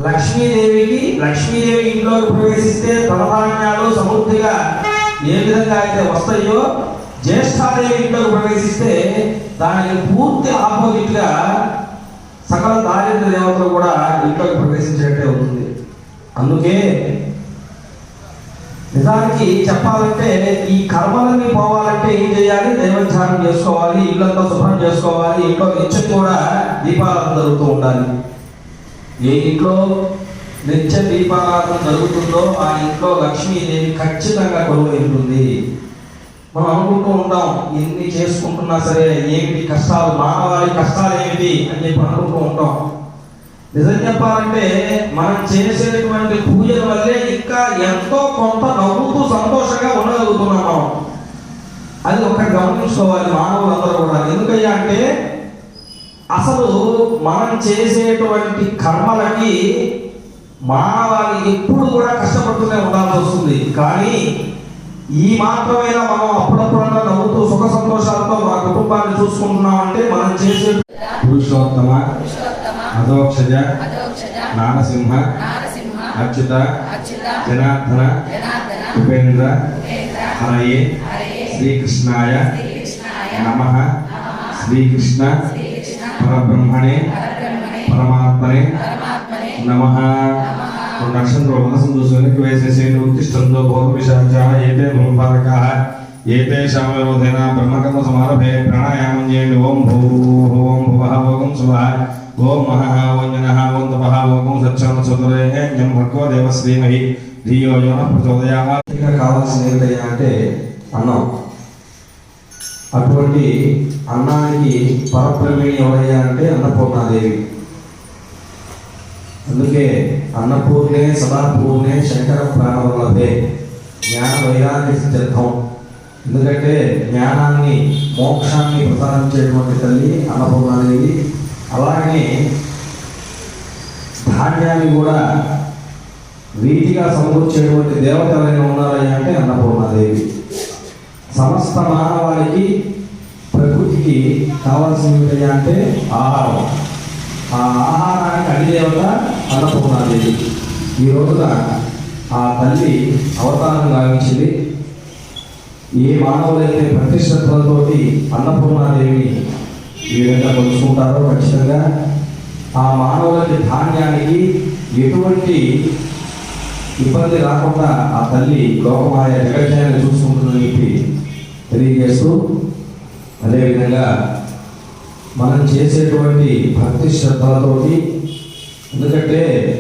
లక్ష్మీదేవి ఇంట్లోకి ప్రవేశిస్తే ధనధాన్యాలు సమృద్ధిగా ఏ విధంగా అయితే వస్తాయో, జ్యేష్ఠాదేవి ఇంట్లోకి ప్రవేశిస్తే దానికి పూర్తి ఆపోజిట్ గా సకల దారిద్ర దేవతలు కూడా ఇంట్లోకి ప్రవేశించేటట్టే అవుతుంది. అందుకే నిజానికి చెప్పాలంటే ఈ కర్మలన్నీ పోవాలంటే ఏం చేయాలి? దైవధ్యానం చేసుకోవాలి, ఇళ్ళంతా శుభ్రం చేసుకోవాలి, ఇంట్లో నిత్యం కూడా దీపారాధన జరుగుతూ ఉండాలి. ఏ ఇంట్లో నిత్య దీపారాధన జరుగుతుందో ఆ ఇంట్లో లక్ష్మీదేవి ఖచ్చితంగా కొలువై ఉంటుంది. మనం అనుకుంటూ ఉంటాం, ఎన్ని చేసుకుంటున్నా సరే ఏమిటి కష్టాలు, మానవాళి కష్టాలు ఏమిటి అని చెప్పి అనుకుంటూ ఉంటాం. నిజం చెప్పాలంటే మనం చేసేటువంటి పూజల వల్లే ఇంకా ఎంతో కొంత నవ్వుతూ సంతోషంగా ఉండగలుగుతున్నాం. అది ఒకటి గమనించుకోవాలి మానవులందరూ కూడా. ఎందుకయ్యా అంటే అసలు మనం చేసేటువంటి కర్మలకి మానవాళి ఎప్పుడు కూడా కష్టపడుతూనే ఉండాల్సి వస్తుంది. కానీ ఈ మాత్రమైనా మనం అప్పుడప్పుడన్నా నవ్వుతూ సుఖ సంతోషాలతో మన కుటుంబాన్ని చూసుకుంటున్నామంటే మనం చేసే పురుషోత్తమ అధోక్షజ నారసింహ అచ్యుత జనార్దన ఉపేంద్ర హరయే శ్రీకృష్ణాయ నమః. శ్రీకృష్ణ పరబ్రహ్మణే పరమాత్మనే నమః. నక్షత్రం మనసును చూసి వెనక్కి వేసేసేయండి. ఉత్తిష్టంతో భోగ విశాఖ ఏతే మహాపాలకాః ఏతేషామేవోధేన బ్రహ్మకర్మ సమారభే ప్రాణాయామం చేయండి. ఓం భూః ఓం భువః ఓం సువః ఓం మహః ఓం జనః ఓం తపః ఓం సత్యం సతురేణ్యం భర్గో దేవస్య ధీమహి ధియో యో నః ప్రచోదయాత్. ఇంకా కావాల్సింది ఏంటయ్యా అంటే అన్నం. అటువంటి అన్నానికి పరబ్రహ్మిణి ఎవరయ్యా అంటే అన్నపూర్ణాదేవి. అందుకే అన్నపూర్ణే సదాపూర్ణే శంకర ప్రాణవల్లభే జ్ఞాన వైరాగ్య సిద్ధార్థం. ఎందుకంటే జ్ఞానాన్ని మోక్షాన్ని ప్రసాదించేటువంటి తల్లి అన్నపూర్ణాదేవి. అలాగే ధాన్యాన్ని కూడా రీతిగా సమకూర్చేటువంటి దేవత ఎవరైనా ఉన్నారయ్యా అంటే అన్నపూర్ణాదేవి. సమస్త మానవాళికి ప్రకృతికి కావాల్సింది ఏంటయ్యా అంటే ఆహారం. ఆ ఆహారానికి అధిదేవత అన్నపూర్ణాదేవి. ఈ రోజున ఆ తల్లి అవతారం గావించింది. ఏ మానవులైతే ప్రతిష్టతలతోటి అన్నపూర్ణాదేవిని ఈ విధంగా కొలుసుకుంటారో ఖచ్చితంగా ఆ మానవులకి ధాన్యానికి ఎటువంటి ఇబ్బంది రాకుండా ఆ తల్లి లోకమాయ జగత్యాన్ని చూసుకుంటుందని చెప్పి తెలియజేస్తూ, అదేవిధంగా మనం చేసేటువంటి భక్తి శ్రద్ధలతోటి, ఎందుకంటే